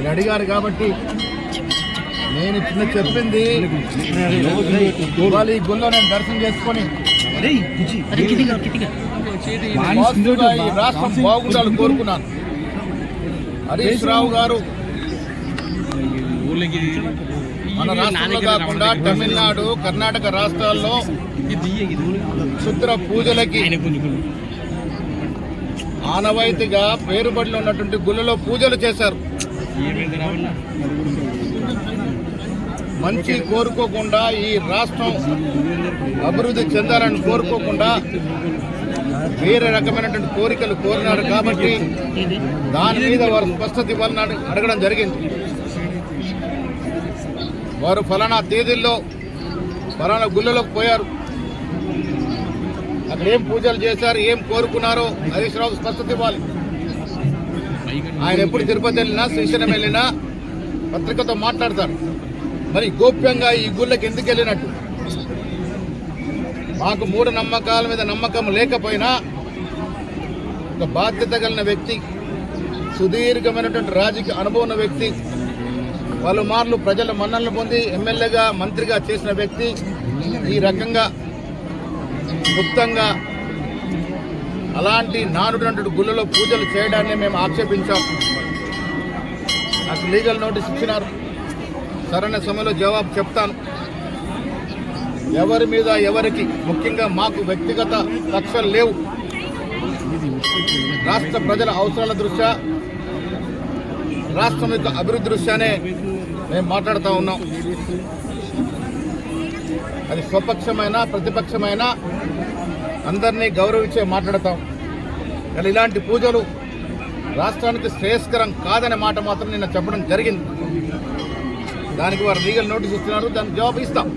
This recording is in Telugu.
మీరు అడిగారు కాబట్టి నేను చిన్న చెప్పింది ఇవాళ ఈ గుళ్ళో నేను దర్శనం చేసుకొని పాజిటివ్గా ఈ రాష్ట్రం బాగుండాలని కోరుకున్నాను. హరీష్ రావు గారు మన రాష్ట్రంలో కాకుండా తమిళనాడు, కర్ణాటక రాష్ట్రాల్లో క్షుద్ర పూజలకి ఆనవాయితీగా పేరుబడిలో ఉన్నటువంటి గుళ్ళలో పూజలు చేశారు. మంచి కోరుకోకుండా, ఈ రాష్ట్రం అభివృద్ధి చెందాలని కోరుకోకుండా వేరే రకమైనటువంటి కోరికలు కోరినారు. కాబట్టి దాని మీద వారు స్పష్టత ఇవ్వాలని అడగడం జరిగింది. వారు ఫలానా తేదీల్లో ఫలానా గుళ్ళలోకి పోయారు, అక్కడ ఏం పూజలు చేశారు, ఏం కోరుకున్నారో హరీష్ రావు స్పష్టత ఇవ్వాలి. ఆయన ఎప్పుడు తిరుపతి వెళ్ళినా, శ్రీశైలం వెళ్ళినా పత్రికతో మాట్లాడతారు. మరి గోప్యంగా ఈ గుళ్ళకి ఎందుకు వెళ్ళినట్టు? మాకు మూఢ నమ్మకాల మీద నమ్మకం లేకపోయినా ఒక బాధ్యత కలిగిన వ్యక్తి, సుదీర్ఘమైనటువంటి రాజకీయ అనుభవం ఉన్న వ్యక్తి, పలుమార్లు ప్రజల మన్ననలు పొంది ఎమ్మెల్యేగా, మంత్రిగా చేసిన వ్యక్తి ఈ రకంగా గుప్తంగా అలాంటి నానుడినటువంటి గుళ్ళలో పూజలు చేయడాన్ని మేము ఆక్షేపించాం. నాకు లీగల్ నోటీస్ ఇచ్చినారు. సరైన సమయంలో జవాబు చెప్తాను. ఎవరి మీద ఎవరికి, ముఖ్యంగా మాకు వ్యక్తిగత కక్షలు లేవు. రాష్ట్ర ప్రజల అవసరాల దృష్ట్యా, రాష్ట్రం యొక్క అభివృద్ధి దృష్ట్యానే మేము మాట్లాడుతూ ఉన్నాం. అది స్వపక్షమైన ప్రతిపక్షమైన అందరినీ గౌరవించే మాట్లాడతాం. కానీ ఇలాంటి పూజలు రాష్ట్రానికి శ్రేయస్కరం కాదనే మాట మాత్రం నిన్న చెప్పడం జరిగింది. దానికి వారు లీగల్ నోటీస్ ఇస్తున్నారు, దానికి జవాబు ఇస్తాం.